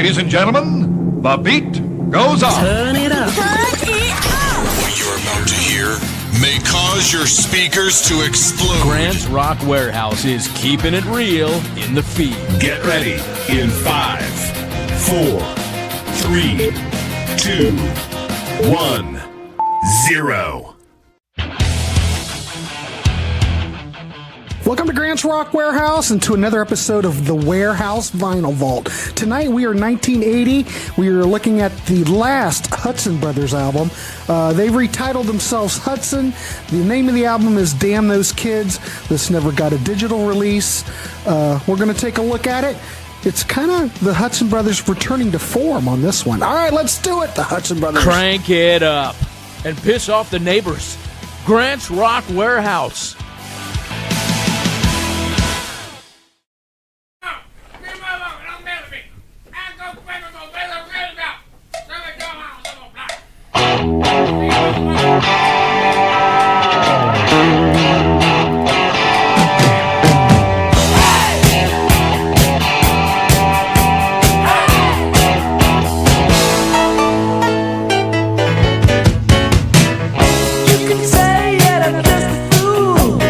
Ladies and gentlemen, the beat goes on. Turn it up. What you're about to hear may cause your speakers to explode. Grant Rock Warehaus is keeping it real in the feed. Get ready in 5, 4, 3, 2, 1, 0. Welcome to Grant Rock Warehaus and to another episode of the Warehaus Vinyl Vault. Tonight we are 1980. We are looking at the last Hudson Brothers album. They've retitled themselves Hudson. The name of the album is Damn Those Kids. This never got a digital release. We're going to take a look at it. It's kind of the Hudson Brothers returning to form on this one. All right, let's do it, the Hudson Brothers. Crank it up and piss off the neighbors. Grant Rock Warehaus. You could say that I'm just a fool.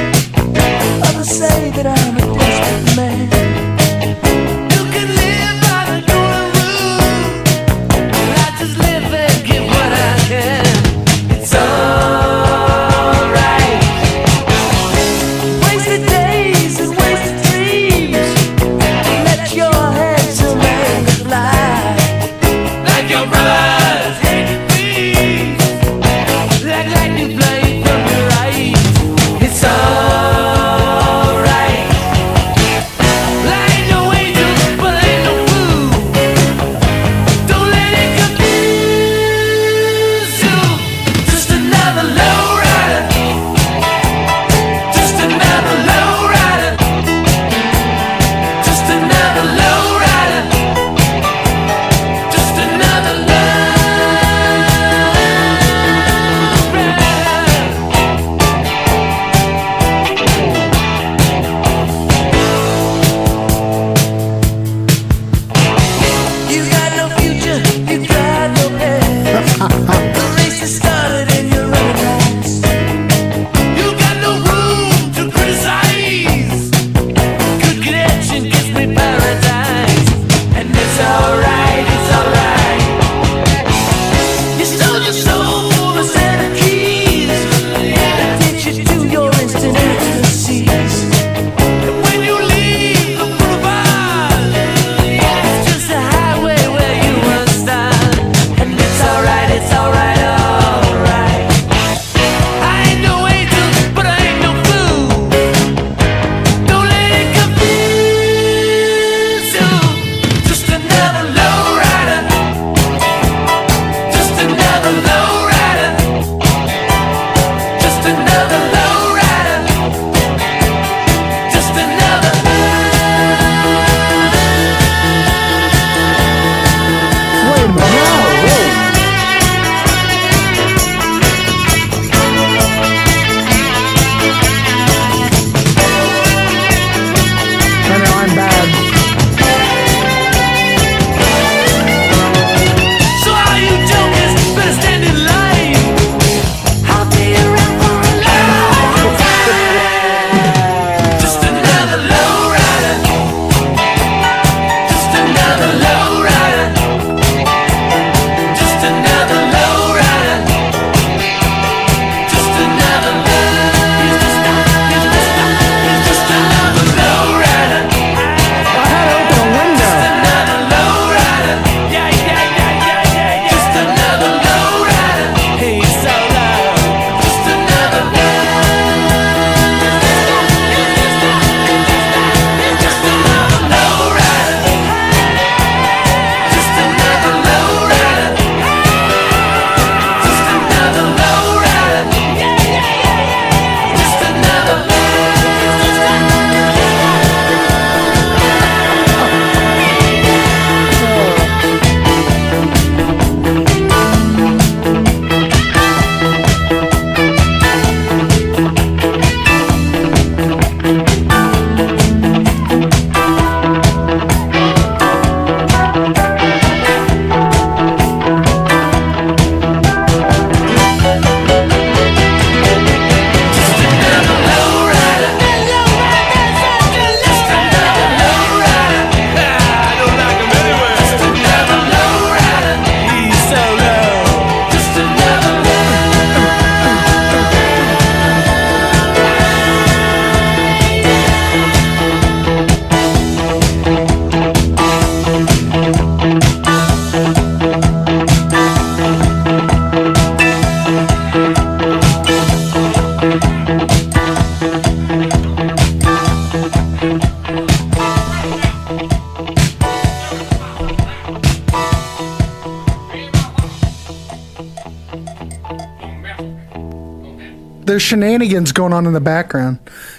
there's shenanigans going on in the background.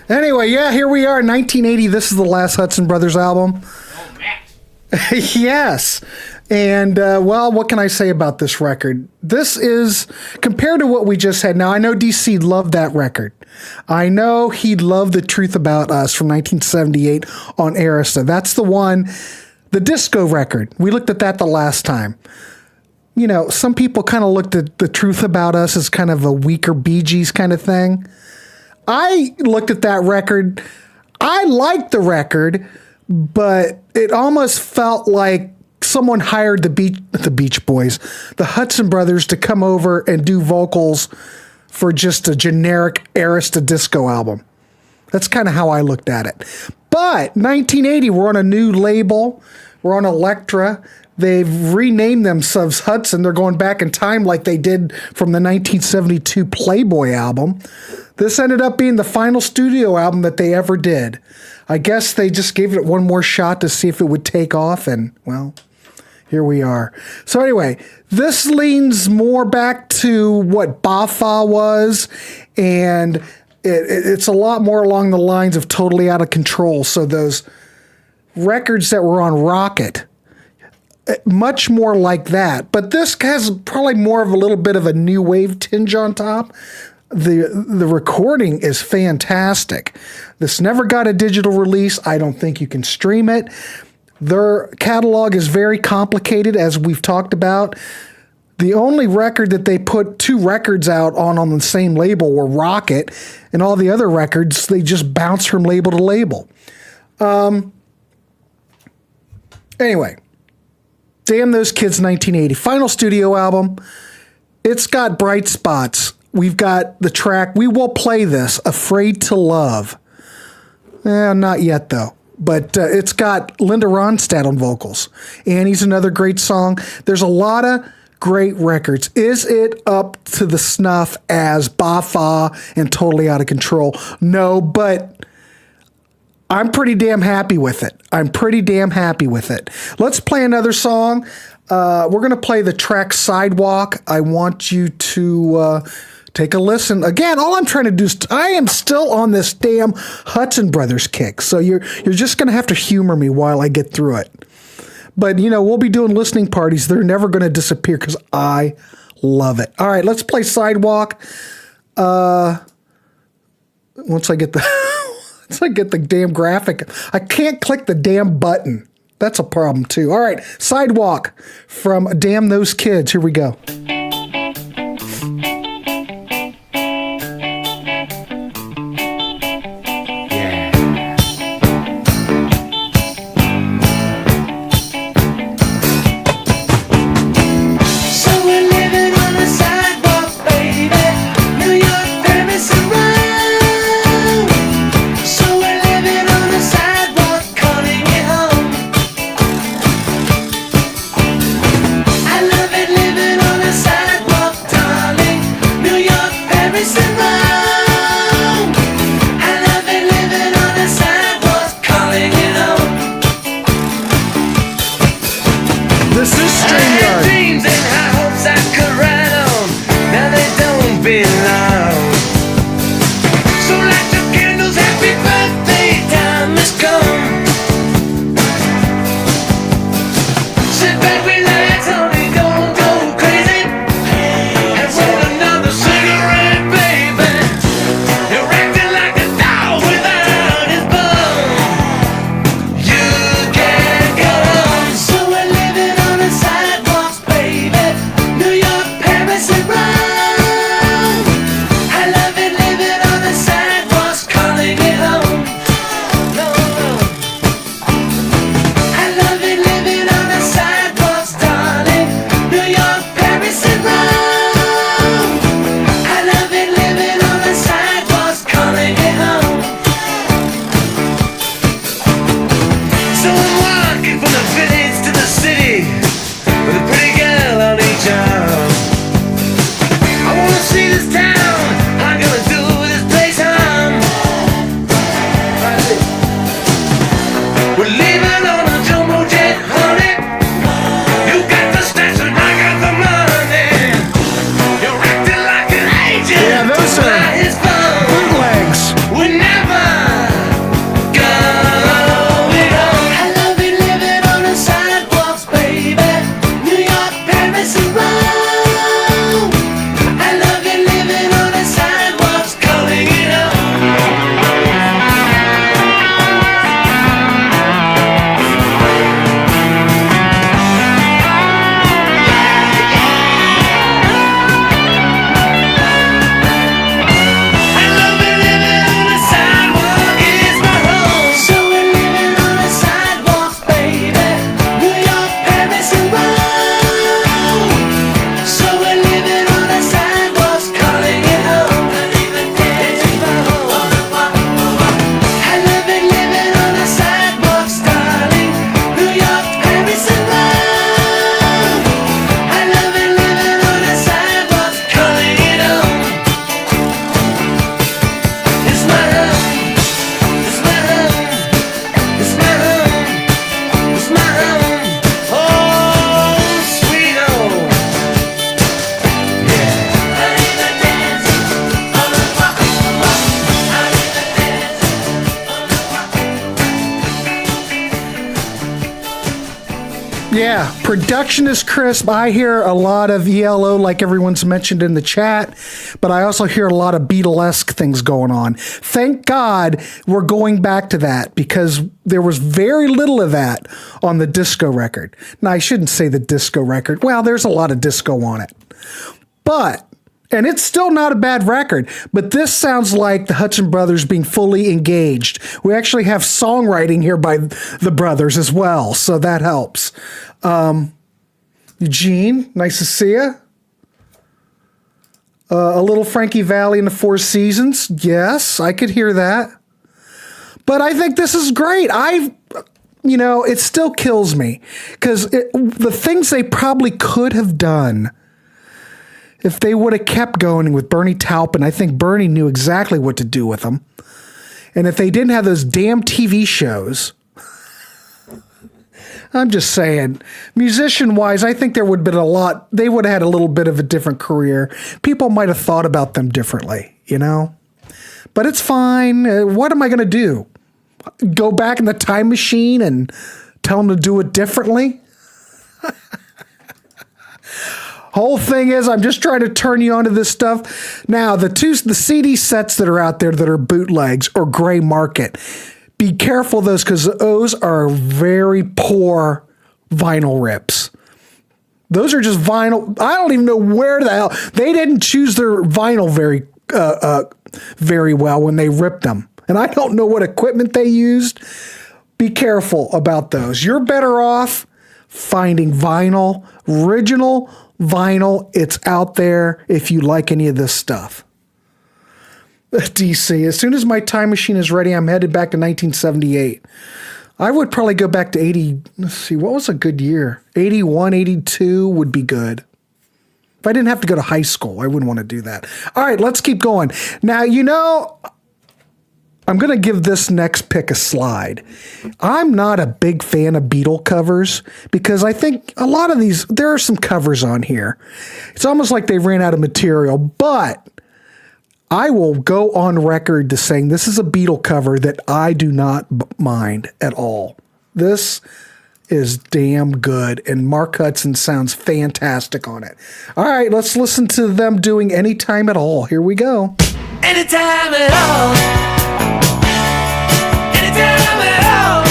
Anyway, yeah, here we are, 1980. This is the last Hudson Brothers album. Oh, Matt. Yes. And, well, what can I say about this record? This is, compared to what we just had, now I know DC loved that record. I know he loved The Truth About Us from 1978 on Arista. That's the one, the disco record. We looked at that the last time. You know, some people kind of looked at The Truth About Us as kind of a weaker Bee Gees kind of thing. I looked at that record. I liked the record, but it almost felt like someone hired the Beach Boys, the Hudson Brothers, to come over and do vocals for just a generic Arista disco album. That's kind of how I looked at it. But 1980, we're on a new label. We're on Elektra. They've renamed themselves Hudson. They're going back in time like they did from the 1972 Playboy album. This ended up being the final studio album that they ever did. I guess they just gave it one more shot to see if it would take off, and, well, here we are. So anyway, this leans more back to what Ba-Fa was, and it's a lot more along the lines of Totally Out of Control. So those records that were on Rocket, much more like that. But this has probably more of a little bit of a new wave tinge on top. The recording is fantastic. This never got a digital release. I don't think you can stream it. Their catalog is very complicated, as we've talked about. The only record that they put two records out on the same label were Rocket, and all the other records, they just bounce from label to label. Anyway, Damn Those Kids 1980. Final studio album. It's got bright spots. We've got the track, we will play this, Afraid to Love. Not yet, though. But it's got Linda Ronstadt on vocals. Annie's another great song. There's a lot of great records. Is it up to the snuff as Ba-Fa and Totally Out of Control? No, but I'm pretty damn happy with it. Let's play another song. We're going to play the track Sidewalk. I want you to take a listen. Again, all I'm trying to do is I am still on this damn Hudson Brothers kick. So you're just going to have to humor me while I get through it. But, you know, we'll be doing listening parties. They're never going to disappear because I love it. All right, let's play Sidewalk. Once I get the damn graphic. I can't click the damn button. That's a problem, too. All right, Sidewalk from Damn Those Kids. Here we go. Yeah, production is crisp. I hear a lot of ELO, like everyone's mentioned in the chat, but I also hear a lot of Beatlesque things going on. Thank God we're going back to that, because there was very little of that on the disco record. Now, I shouldn't say the disco record. Well, there's a lot of disco on it. And it's still not a bad record, but this sounds like the Hudson Brothers being fully engaged. We actually have songwriting here by the brothers as well, so that helps. Eugene, nice to see you. A little Frankie Valli in the Four Seasons. Yes, I could hear that. But I think this is great. It still kills me, because the things they probably could have done if they would have kept going with Bernie Taupin. I think Bernie knew exactly what to do with them. And if they didn't have those damn TV shows, I'm just saying, musician-wise, I think there would have been they would have had a little bit of a different career. People might have thought about them differently, But it's fine. What am I going to do? Go back in the time machine and tell them to do it differently? Whole thing is, I'm just trying to turn you onto this stuff. Now, the CD sets that are out there that are bootlegs or gray market, be careful of those, because those are very poor vinyl rips. Those are just vinyl. I don't even know where the hell they didn't choose their vinyl very well when they ripped them, and I don't know what equipment they used. Be careful about those. You're better off finding vinyl, original vinyl. It's out there if you like any of this stuff. DC, as soon as my time machine is ready, I'm headed back to 1978. I would probably go back to 80. Let's see, what was a good year? 81, 82 would be good. If I didn't have to go to high school, I wouldn't want to do that. All right, let's keep going. Now, I'm going to give this next pick a slide. I'm not a big fan of Beatle covers, because I think a lot of these, there are some covers on here. It's almost like they ran out of material, but I will go on record to saying this is a Beatle cover that I do not mind at all. This is damn good, and Mark Hudson sounds fantastic on it. All right, let's listen to them doing Anytime at All. Here we go. Anytime at all. Anytime at all.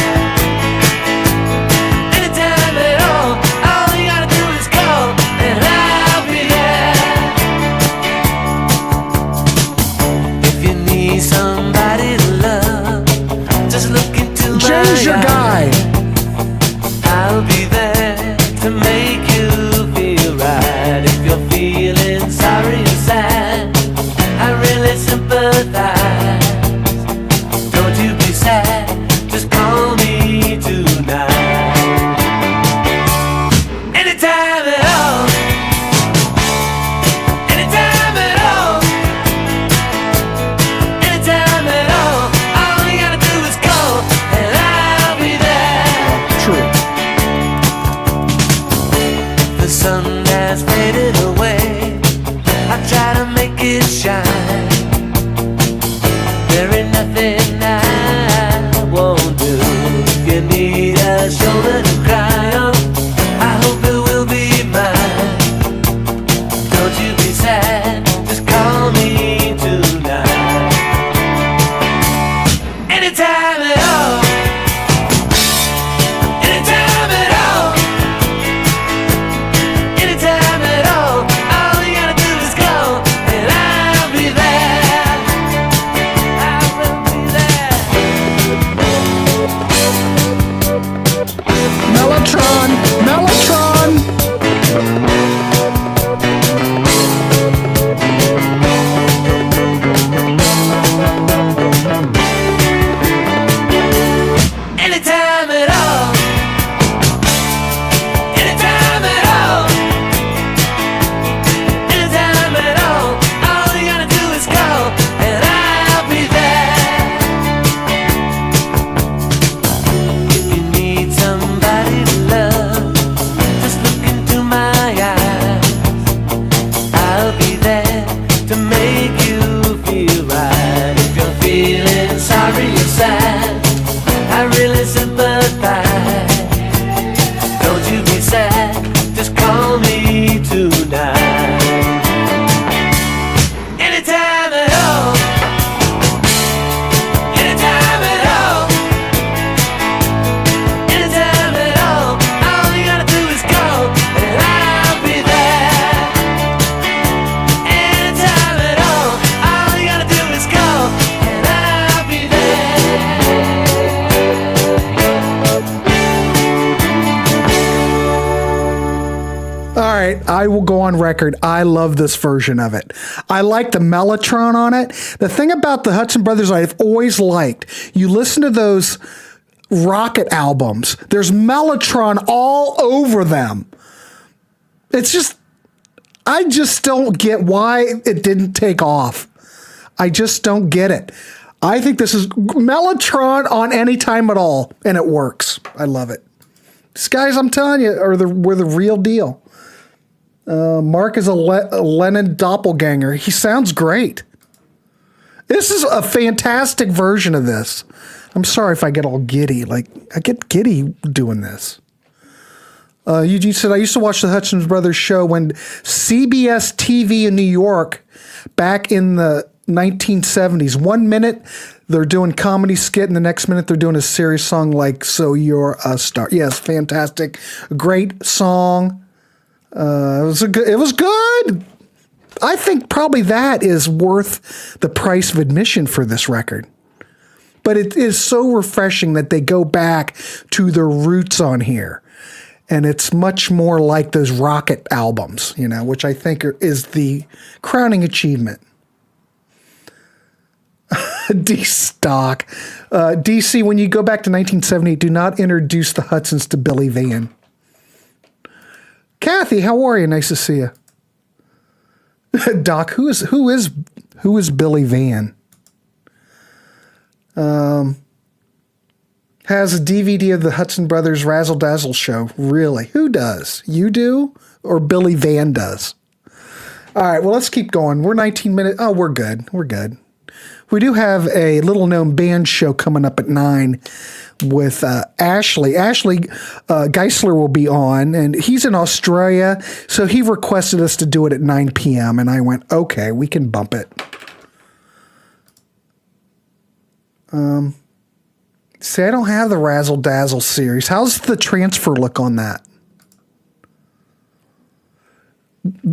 Anytime at all. All you gotta do is call and I'll be there. If you need somebody to love, just look into James, your guy. I'll be there to make you feel right. If you're feeling sorry and sad, I really sympathize. Don't you be sad, just call me tonight. Anytime at all. Anytime at all. Anytime at all. All you gotta do is call and I'll be there. The sun has faded away, I try to make it shine. There ain't nothing I won't do. If you need a shoulder to cry on, I hope it will be mine. Don't you be sad, just call me tonight. Anytime at all. Anytime at all. Anytime at all. All you gotta do is call and I'll be there. I will be there. Mellotron. Anytime at all. Anytime at all. Anytime at all. All you gotta do is call and I'll be there. If you need somebody to love, right, I will go on record. I love this version of it. I like the Mellotron on it. The thing about the Hudson Brothers I've always liked, you listen to those Rocket albums, there's Mellotron all over them. It's just, I just don't get why it didn't take off. I just don't get it. I think this is Mellotron on any time at all, and it works. I love it. These guys, I'm telling you, were the real deal. Mark is a Lennon doppelganger. He sounds great. This is a fantastic version of this. I'm sorry if I get all giddy. Like, I get giddy doing this. Eugene said, I used to watch the Hudson Brothers show when CBS TV in New York back in the 1970s. 1 minute, they're doing comedy skit, and the next minute they're doing a serious song like So You're a Star. Yes, fantastic. Great song. It was good. I think probably that is worth the price of admission for this record. But it is so refreshing that they go back to their roots on here. And it's much more like those Rocket albums, which I think is the crowning achievement. D-Stock. DC, when you go back to 1978, do not introduce the Hudsons to Billy Van. Kathy, how are you? Nice to see you. Doc, who is Billy Van? Has a DVD of the Hudson Brothers Razzle Dazzle show. Really? Who does? You do? Or Billy Van does? All right, well, let's keep going. We're 19 minutes. Oh, we're good. We're good. We do have a little-known band show coming up at 9 with Ashley. Ashley Geisler will be on, and he's in Australia, so he requested us to do it at 9 p.m., and I went, okay, we can bump it. See, I don't have the Razzle Dazzle series. How's the transfer look on that?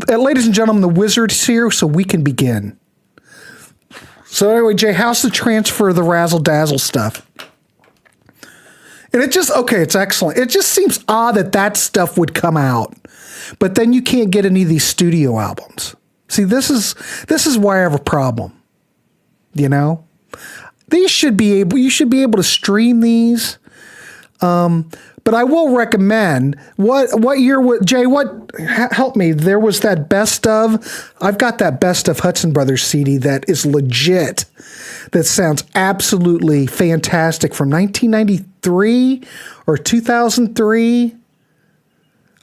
Ladies and gentlemen, the Wizard's here, so we can begin. So anyway, Jay, how's the transfer of the Razzle Dazzle stuff? And it's excellent. It just seems odd that stuff would come out, but then you can't get any of these studio albums. See, this is why I have a problem. You should be able to stream these. But I will recommend what year Jay, help me. There was that best of. I've got that best of Hudson Brothers CD that is legit. That sounds absolutely fantastic from 1993 or 2003.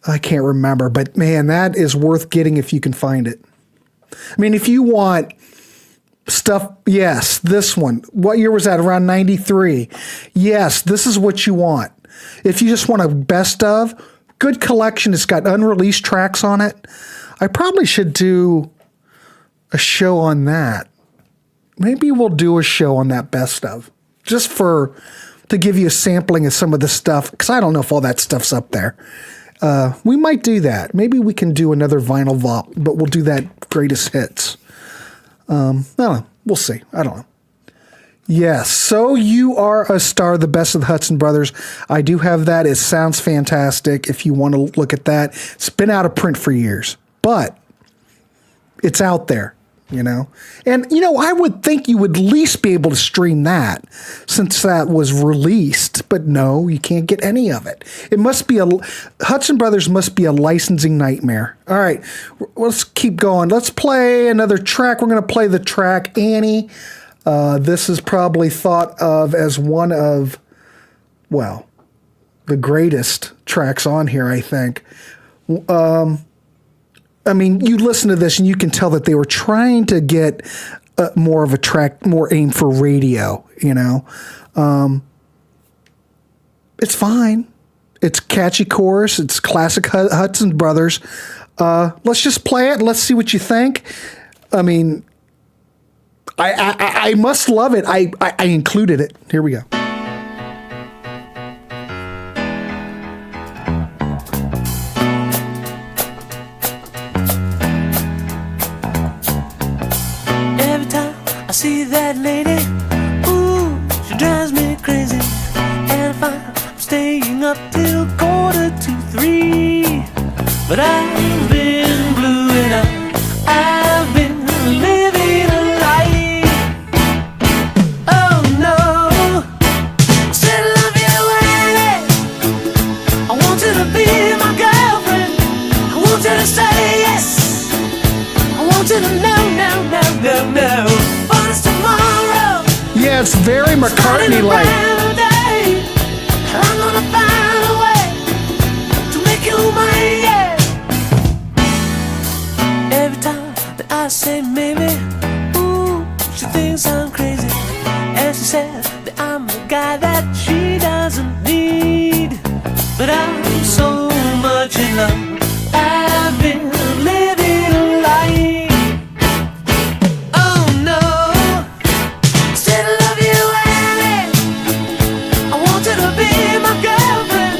I can't remember, but man, that is worth getting if you can find it. I mean, if you want stuff, yes, this one. What year was that? Around 93. Yes, this is what you want. If you just want a best of, good collection. It's got unreleased tracks on it. I probably should do a show on that. Maybe we'll do a show on that best of, just to give you a sampling of some of the stuff, because I don't know if all that stuff's up there. We might do that. Maybe we can do another Vinyl Vault, but we'll do that greatest hits. I don't know. We'll see. I don't know. Yes. So You Are a Star, the best of the Hudson Brothers. I do have that. It sounds fantastic. If you want to look at that, it's been out of print for years, but it's out there, And, I would think you would at least be able to stream that since that was released, but no, you can't get any of it. Hudson Brothers must be a licensing nightmare. All right, let's keep going. Let's play another track. We're going to play the track Annie. This is probably thought of as one of, the greatest tracks on here, I think. I mean, you listen to this and you can tell that they were trying to get more of a track, more aimed for radio, It's fine. It's catchy chorus. It's classic Hudson Brothers. Let's just play it. Let's see what you think. I mean, I must love it. I included it. Here we go. Every time I see that lady, ooh, she drives me crazy. And I find I'm staying up till 2:45. But I've been very McCartney-like. I'm gonna find a way to make you mine, yeah. Every time that I say maybe, ooh, she thinks I'm crazy. And she says that I'm the guy that she doesn't need. But I'm so much in love, I've been living a lie. Oh no, still love you, Annie. I want you to be my girlfriend.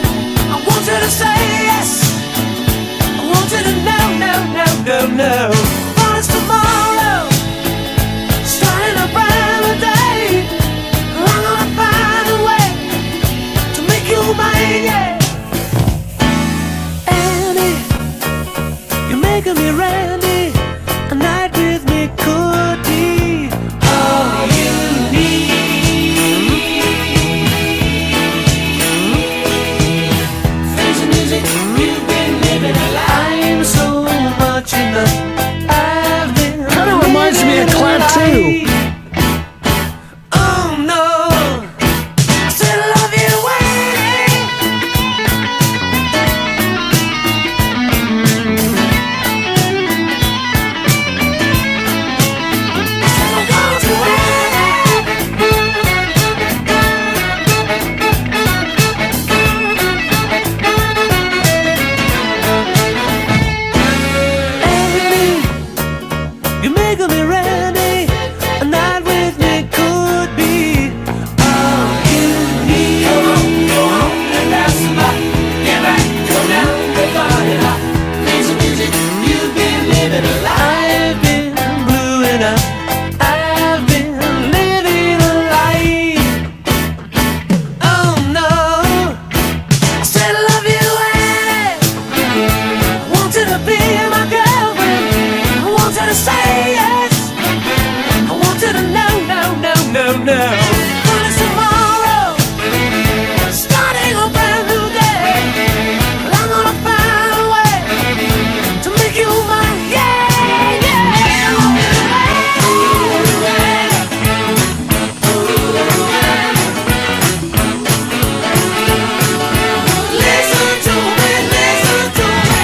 I want you to say yes. I want you to know, no, no, no, no. Promise tomorrow, starting a brand new day. I'm gonna find a way to make you mine, yeah. Annie, you're making me Randy. A night with me could be all you need. Face the music, you've been living a lie. I'm so much in love. I've been Kind of reminds me of Clap 2. Oh no, I still love you, Annie. Still I want you, Annie. You're making me ready. A night with me could be all you need. Go on, and pass it by. Get back, go down, go far it up. Face the music, you've been living a lie. I've been blue enough. I've been living a lie. Oh no, I still love you, Annie. I want you to be my girlfriend. I want you to say yes. I want you to know, no, no, no, no. Promise tomorrow, starting a brand new day. I'm gonna find a way to make you mine, yeah, yeah. Listen to me, listen to me.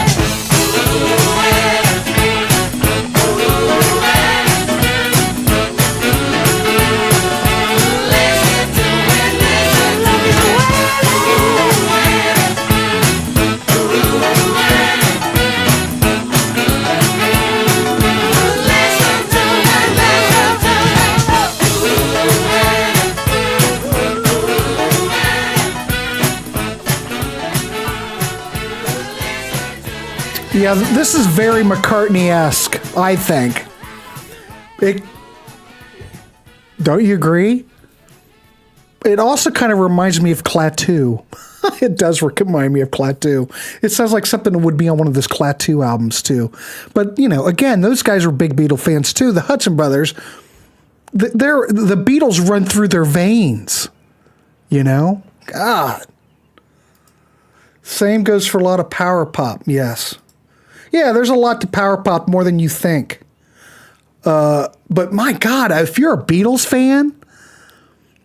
Yeah, this is very McCartney-esque, I think. Don't you agree? It also kind of reminds me of Klaatu. It does remind me of Klaatu. It sounds like something that would be on one of those Klaatu albums, too. But, you know, again, those guys were big Beatle fans, too. The Hudson Brothers, the Beatles run through their veins, you know? God. Same goes for a lot of power pop, yes. Yeah, there's a lot to power pop, more than you think. But my God, if you're a Beatles fan,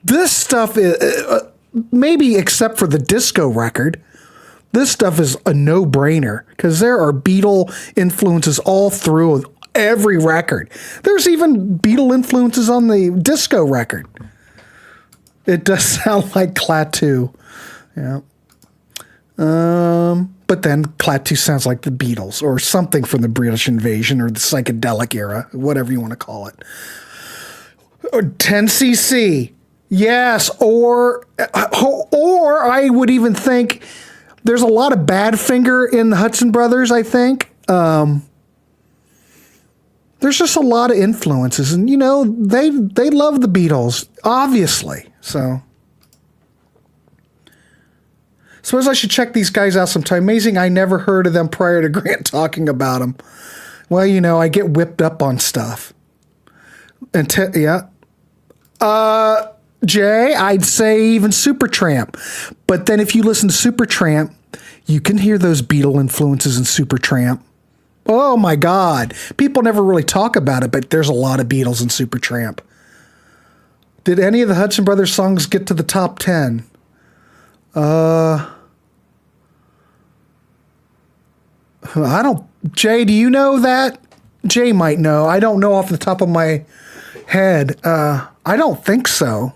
this stuff is, maybe except for the disco record, this stuff is a no-brainer because there are Beatle influences all through every record. There's even Beatle influences on the disco record. It does sound like Klaatu. Yeah. But then Klaatu sounds like the Beatles or something from the British invasion or the psychedelic era, whatever you want to call it. Or 10cc. Yes, or I would even think there's a lot of Badfinger in the Hudson Brothers, I think. There's just a lot of influences, and you know, they love the Beatles, obviously. So suppose I should check these guys out sometime. Amazing, I never heard of them prior to Grant talking about them. Well, you know, I get whipped up on stuff. And Jay, I'd say even Supertramp. But then if you listen to Supertramp, you can hear those Beatle influences in Supertramp. Oh my God. People never really talk about it, but there's a lot of Beatles in Supertramp. Did any of the Hudson Brothers songs get to the top 10? I don't. Jay, do you know that? Jay might know. I don't know off the top of my head. I don't think so.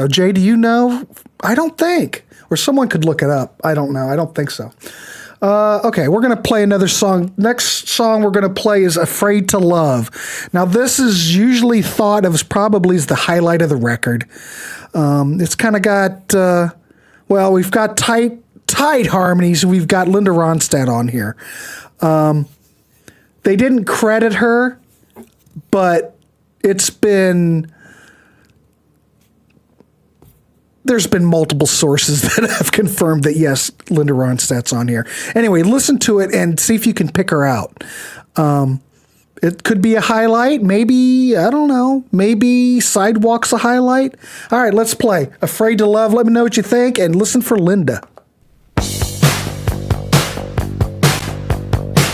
Jay, do you know? I don't think. Or someone could look it up. I don't know. I don't think so. Okay, we're going to play another song. Next song we're going to play is Afraid to Love. Now, this is usually thought of as probably as the highlight of the record. It's kind of got, we've got tight harmonies. We've got Linda Ronstadt on here. They didn't credit her, but there's been multiple sources that have confirmed that, yes, Linda Ronstadt's on here. Anyway, listen to it and see if you can pick her out. It could be a highlight. Maybe, I don't know, maybe Sidewalk's a highlight. All right, let's play Afraid to Love. Let me know what you think and listen for Linda.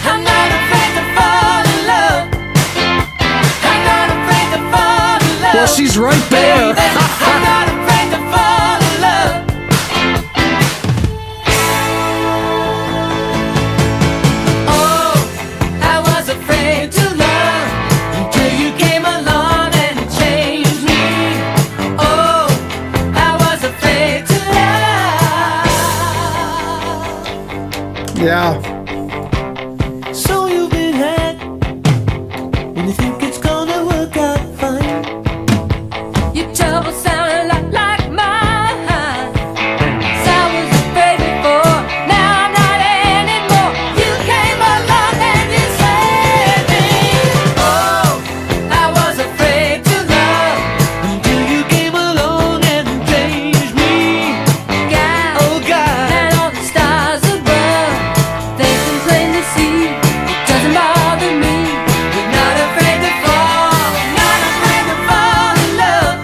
I'm not afraid to fall in love. I'm not afraid to fall in love. Well, she's right there. I'm not afraid to fall in love. Oh, I was afraid to love until you came along and changed me. Oh, I was afraid to love. Yeah. So you've been had, and you think it's gonna work out fine. Your trouble sound a lot like mine. 'Cause I was afraid before, now I'm not anymore. You came along and you saved me. Oh, I was afraid to love until you came along and changed me. God, oh God, and all the stars above, they can plainly see it doesn't bother me. We're not afraid to fall, not afraid to fall in love.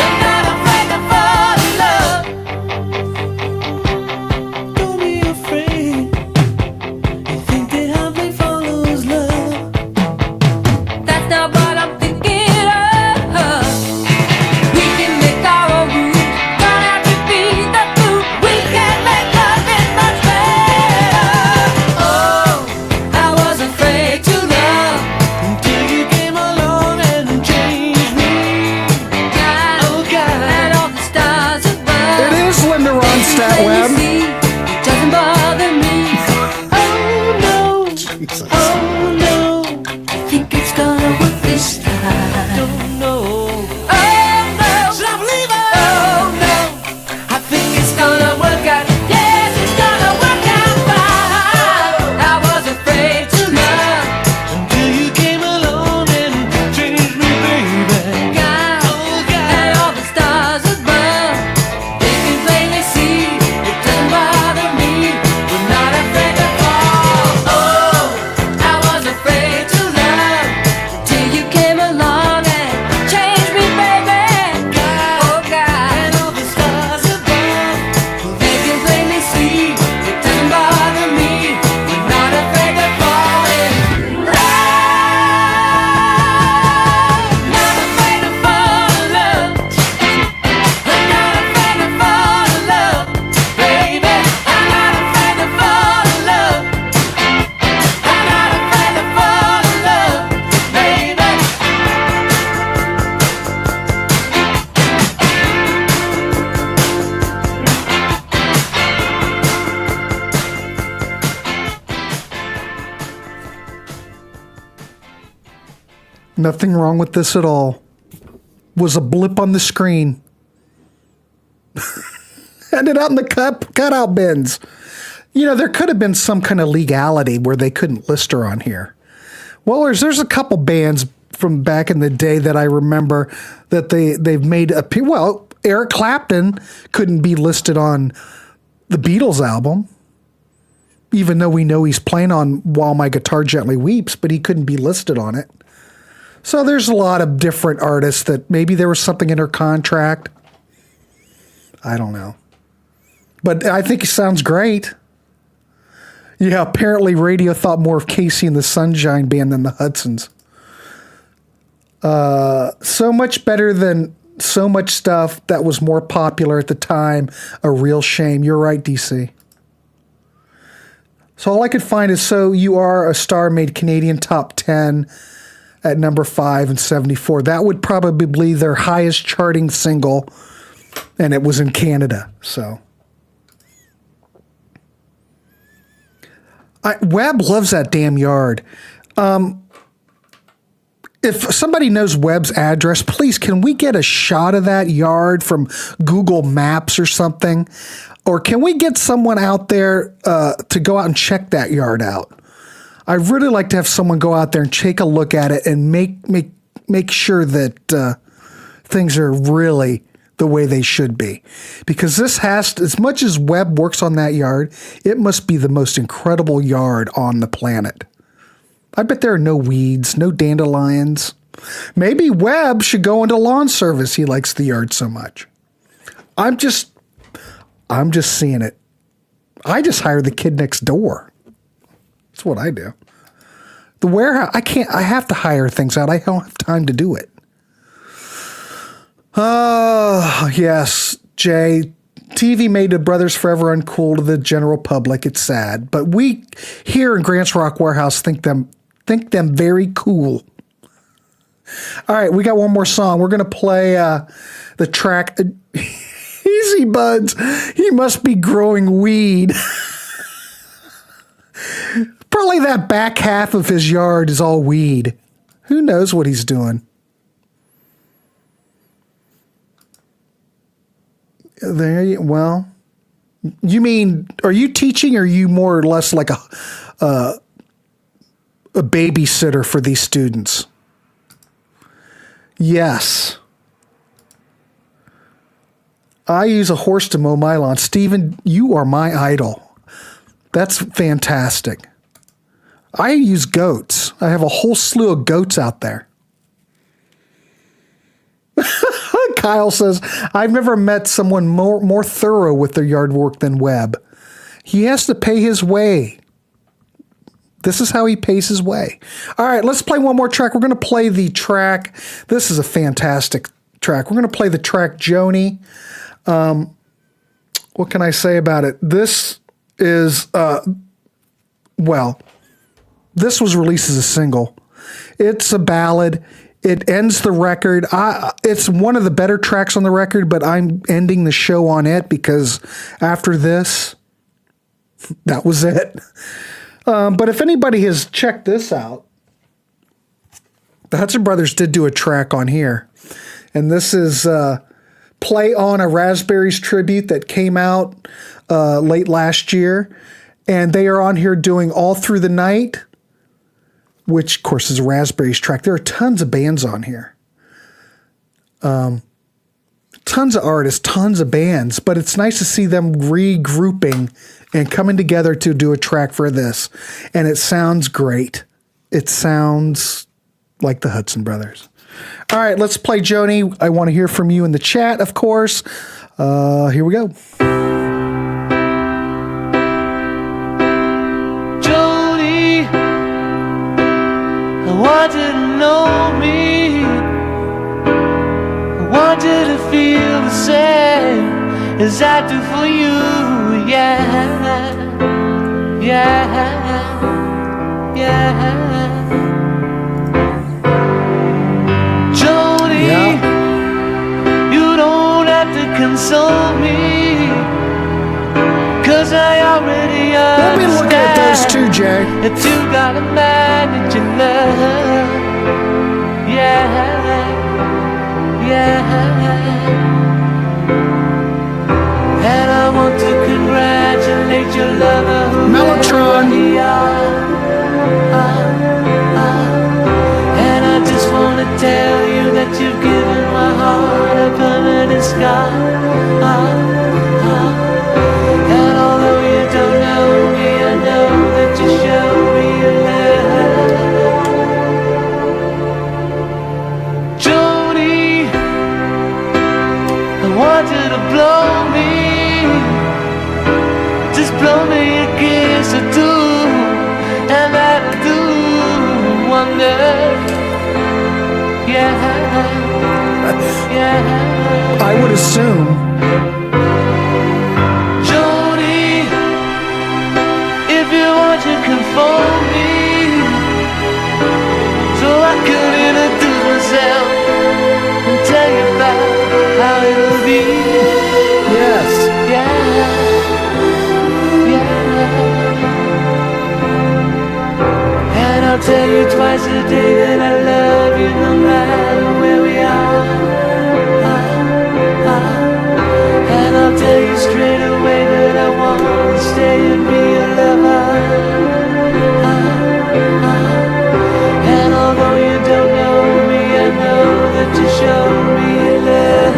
I'm not afraid to fall in love. Don't be afraid. You think that having follows love. That's not what I'm thinking of. We can make our own rules. Don't have to be the fool. We can make love it much better. Oh, I was afraid to love until you came along and changed me. God, oh God, and all the stars above. It is Linda Ronstadt, When you Webb. see, it doesn't bother me. Oh no, Jesus. oh no, I think it's gonna work this time. Don't know. Oh no, should I believe it? Oh no, I think it's gonna work out. Yes, it's gonna work out fine. I was afraid to love until you came along and changed me, baby. God, oh God, and all the stars above, they can plainly see it doesn't bother me. We're not afraid to fall. Oh, I was afraid to love until you came along and changed me, baby. God, oh God, and all the stars above, they can plainly see it doesn't bother me. We're not afraid to fall in love. Not afraid to fall in love. I'm not afraid to fall in love, baby. I'm not afraid to fall in love. I'm not afraid to fall in love, baby. Nothing wrong with this at all. Was a blip on the screen. Ended up in the cutout bins. You know, there could have been some kind of legality where they couldn't list her on here. Well, there's a couple bands from back in the day that I remember that they've made a... Well, Eric Clapton couldn't be listed on the Beatles album, even though we know he's playing on While My Guitar Gently Weeps, but he couldn't be listed on it. So there's a lot of different artists that maybe there was something in her contract. I don't know. But I think it sounds great. Yeah, apparently radio thought more of Casey and the Sunshine Band than the Hudsons. So much better than so much stuff that was more popular at the time. A real shame. You're right, DC. So all I could find is So You Are a Star made Canadian top 10 at number 5 and 74. That would probably be their highest charting single, and it was in Canada. So Webb loves that damn yard. If somebody knows Webb's address, please, can we get a shot of that yard from Google Maps or something? Or can we get someone out there to go out and check that yard out? I'd really like to have someone go out there and take a look at it and make sure that things are really the way they should be. Because this has, as much as Webb works on that yard, it must be the most incredible yard on the planet. I bet there are no weeds, no dandelions. Maybe Webb should go into lawn service. He likes the yard so much. I'm just seeing it. I just hire the kid next door. That's what I do. The warehouse, I have to hire things out. I don't have time to do it. Oh, yes, Jay. TV made the Brothers forever uncool to the general public. It's sad. But we here in Grant Rock Warehaus think them very cool. All right, we got one more song. We're going to play the track Easy Buds. He must be growing weed. Probably that back half of his yard is all weed. Who knows what he's doing? Well, you mean, are you teaching, or are you more or less like a babysitter for these students? Yes. I use a horse to mow my lawn. Stephen, you are my idol. That's fantastic. I use goats. I have a whole slew of goats out there. Kyle says, I've never met someone more thorough with their yard work than Webb. He has to pay his way. This is how he pays his way. All right, let's play one more track. We're going to play the track. This is a fantastic track. We're going to play the track Joni. What can I say about it? This is, this was released as a single. It's a ballad. It ends the record. It's one of the better tracks on the record, but I'm ending the show on it because after this, that was it. But if anybody has checked this out, the Hudson Brothers did do a track on here. And this is play on a Raspberries tribute that came out late last year. And they are on here doing All Through the Night, which, of course, is a Raspberries track. There are tons of bands on here. Tons of artists, tons of bands. But it's nice to see them regrouping and coming together to do a track for this. And it sounds great. It sounds like the Hudson Brothers. All right, let's play Joni. I want to hear from you in the chat, of course. Here we go. I want you to know me. I want you to feel the same as I do for you. Yeah, yeah, yeah. Joni, yeah. You don't have to console me, 'cause I already understand. We'll be looking at those too, Jay. That you got a man that you love. Yeah, yeah. And I want to congratulate your lover who Mellotron. And I just want to tell you that you've given my heart a permanent scar. And although you don't know me, I know that you show me your love. Joni, I want you to blow me. Just blow me a kiss or two, and that'll do wonders. Yeah. I would assume. Joni, if you want, you can phone me, so I can introduce myself and tell you about how it'll be. Yes. Yeah, yeah. And I'll tell you twice a day that I love you no matter where we are. And I'll tell you straight away that I want to stay and be your lover. And although you don't know me, I know that you show me love.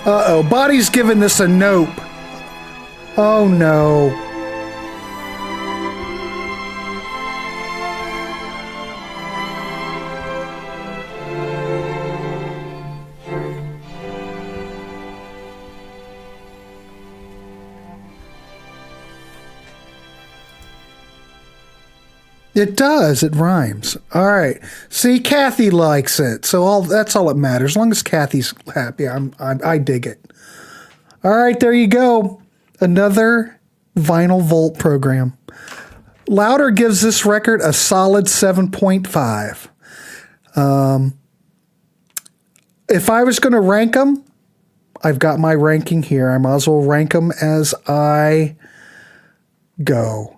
Uh-oh, Body's giving this a nope. Oh no. It does. It rhymes. All right. See, Kathy likes it, so that's all that matters. As long as Kathy's happy, I dig it. All right, there you go. Another Vinyl Vault program. Louder gives this record a solid 7.5. If I was going to rank them, I've got my ranking here. I might as well rank them as I go.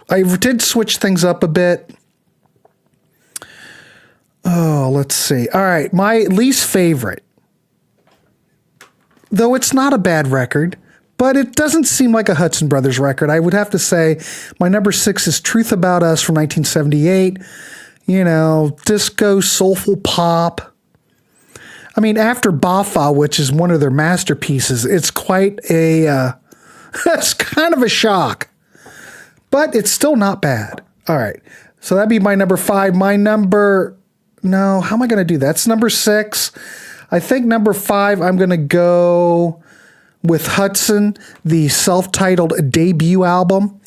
I did switch things up a bit. Oh, let's see. All right, my least favorite, though it's not a bad record, but it doesn't seem like a Hudson Brothers record. I would have to say my number 6 is Truth About Us from 1978. You know, disco, soulful pop. I mean, after Bafa, which is one of their masterpieces, it's quite a, it's kind of a shock. But it's still not bad. All right. So that'd be my number 5. My number... No, how am I going to do that? That's number 6. I think number 5, I'm going to go with Hudson, the self-titled debut album.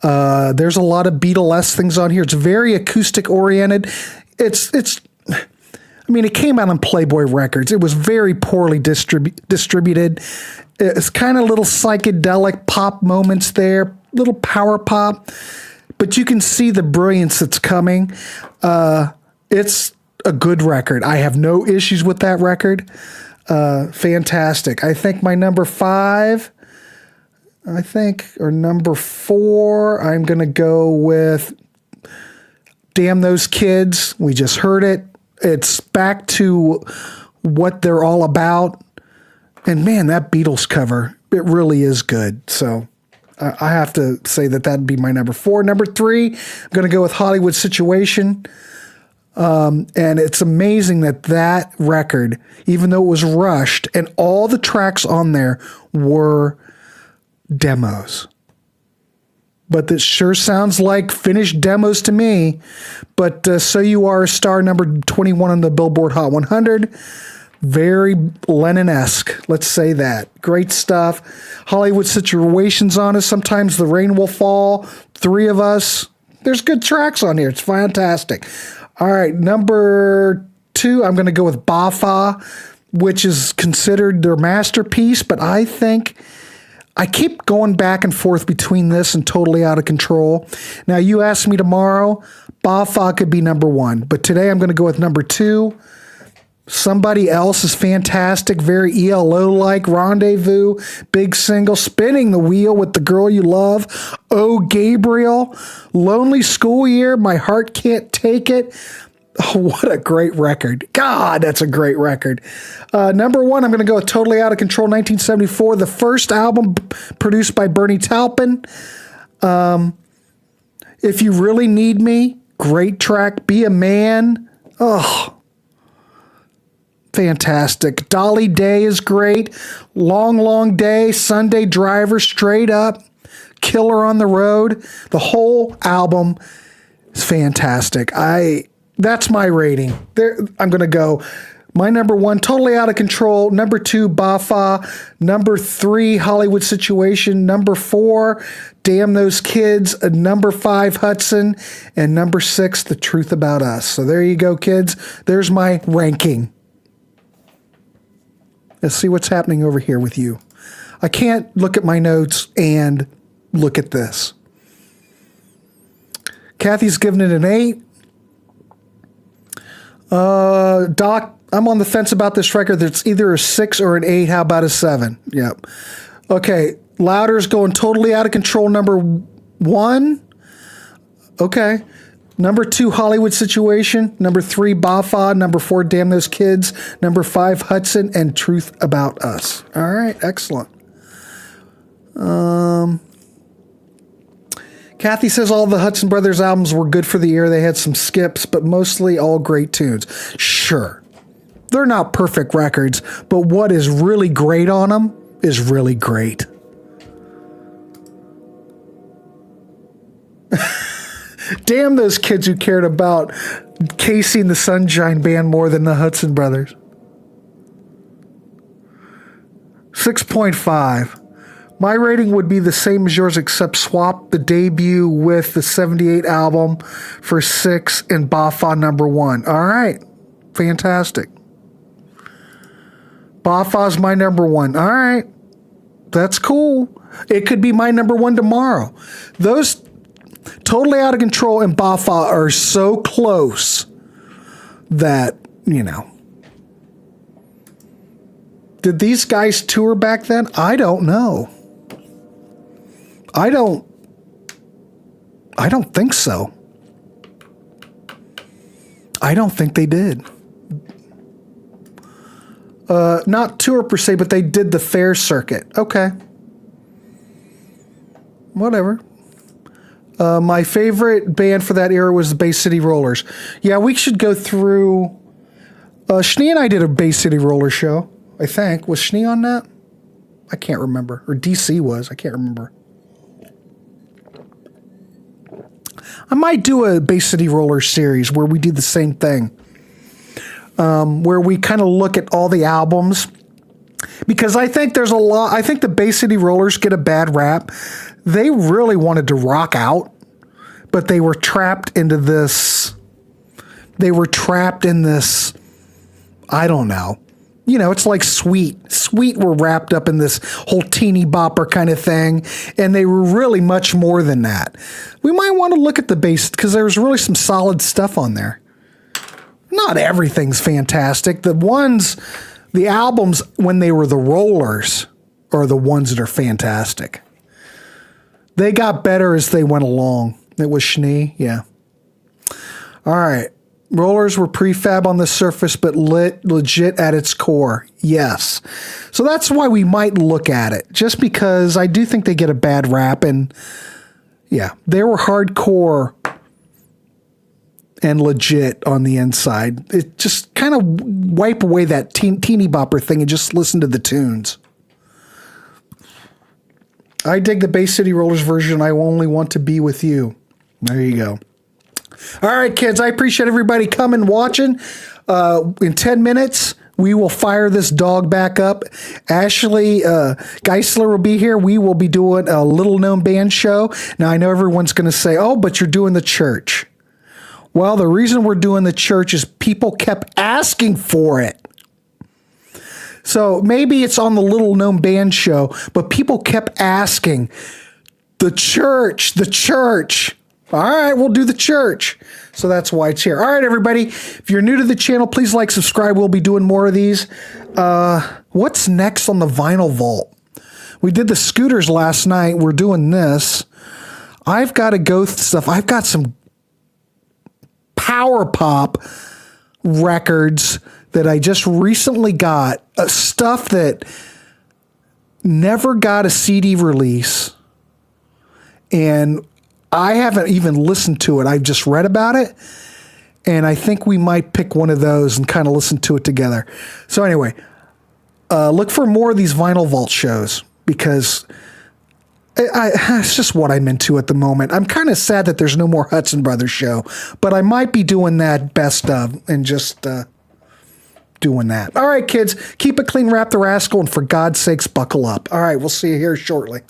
There's a lot of Beatles things on here. It's very acoustic-oriented. I mean, it came out on Playboy Records. It was very poorly distributed. It's kind of little psychedelic pop moments there, little power pop, but you can see the brilliance that's coming. It's a good record. I have no issues with that record. Fantastic. I think my number 5, or number 4, I'm going to go with Damn Those Kids. We just heard it. It's back to what they're all about. And man, that Beatles cover, it really is good. So I have to say that that'd be my number 4. Number 3, I'm going to go with Hollywood Situation. And it's amazing that record, even though it was rushed, and all the tracks on there were demos. But this sure sounds like finished demos to me. But So You Are a Star, number 21 on the Billboard Hot 100. Very Lennon-esque, let's say that. Great stuff. Hollywood Situations on us. Sometimes the Rain Will Fall. 3 of Us. There's good tracks on here. It's fantastic. All right, number 2, I'm going to go with Bafa, which is considered their masterpiece, but I think I keep going back and forth between this and Totally Out of Control. Now, you ask me tomorrow, Bafa could be number 1, but today I'm going to go with number 2. Somebody Else is fantastic, very ELO-like. Rendezvous, big single. Spinning the Wheel with the Girl You Love. Oh, Gabriel. Lonely School Year, My Heart Can't Take It. Oh, what a great record. God, that's a great record. Number 1, I'm going to go with Totally Out of Control, 1974. The first album produced by Bernie Taupin. If You Really Need Me, great track. Be a Man. Oh, fantastic. Dolly Day is great. Long, Long Day, Sunday Driver, Straight Up, Killer on the Road. The whole album is fantastic. That's my rating. There, I'm going to go. My number 1, Totally Out of Control. Number 2, Bafa. Number 3, Hollywood Situation. Number 4, Damn Those Kids. Number 5, Hudson. And number 6, The Truth About Us. So there you go, kids. There's my ranking. Let's see what's happening over here with you. I can't look at my notes and look at this. Kathy's giving it an 8. Doc, I'm on the fence about this record. It's either a 6 or an 8. How about a 7? Yep. Okay. Louder's going Totally Out of Control. Number 1. Okay. Number 2, Hollywood Situation. Number 3, Bafa. Number 4, Damn Those Kids. Number 5, Hudson. And Truth About Us. All right. Excellent. Kathy says all the Hudson Brothers albums were good for the ear. They had some skips, but mostly all great tunes. Sure. They're not perfect records, but what is really great on them is really great. Damn those kids who cared about Casey and the Sunshine Band more than the Hudson Brothers. 6.5. My rating would be the same as yours, except swap the debut with the 78 album for 6 and Bafa number 1. All right. Fantastic. Bafa's my number 1. All right. That's cool. It could be my number 1 tomorrow. Those Totally Out of Control and Bafa are so close that, you know. Did these guys tour back then? I don't know. I don't think so. I don't think they did. Not tour per se, but they did the fair circuit. Okay. Whatever. My favorite band for that era was the Bay City Rollers. Yeah, we should go through. Schnee and I did a Bay City Roller show, I think. Was Schnee on that? I can't remember. Or DC was. I can't remember. I might do a Bay City Roller series where we do the same thing. Where we kind of look at all the albums. Because I think there's a lot. I think the Bay City Rollers get a bad rap. They really wanted to rock out, but they were trapped into this. They were trapped in this. I don't know. You know, it's like Sweet. Sweet were wrapped up in this whole teeny bopper kind of thing, and they were really much more than that. We might want to look at the bass because there's really some solid stuff on there. Not everything's fantastic. The albums when they were the Rollers are the ones that are fantastic. They got better as they went along. It was Schnee, yeah. All right. Rollers were prefab on the surface, but legit at its core. Yes. So that's why we might look at it, just because I do think they get a bad rap. And yeah, they were hardcore and legit on the inside. It just kind of wipe away that teeny bopper thing and just listen to the tunes. I dig the Bay City Rollers version. I only want to be with you. There you go. All right, kids, I appreciate everybody coming, watching. In 10 minutes, we will fire this dog back up. Ashley Geisler will be here. We will be doing a little-known band show. Now, I know everyone's going to say, oh, but you're doing the church. Well, the reason we're doing the church is people kept asking for it. So maybe it's on the little-known band show, but people kept asking, the church, the church. All right, we'll do the church. So that's why it's here. All right, everybody. If you're new to the channel, please like, subscribe. We'll be doing more of these. What's next on the Vinyl Vault? We did the scooters last night. We're doing this. I've got to go stuff. I've got some power pop records that I just recently got. Stuff that never got a CD release. And I haven't even listened to it. I've just read about it. and I think we might pick one of those and kind of listen to it together. So anyway, look for more of these Vinyl Vault shows, because it's just what I'm into at the moment. I'm kind of sad that there's no more Hudson Brothers show, but I might be doing that best of and just doing that. All right, kids, keep it clean, Rap the Rascal, and for God's sakes, buckle up. All right, we'll see you here shortly.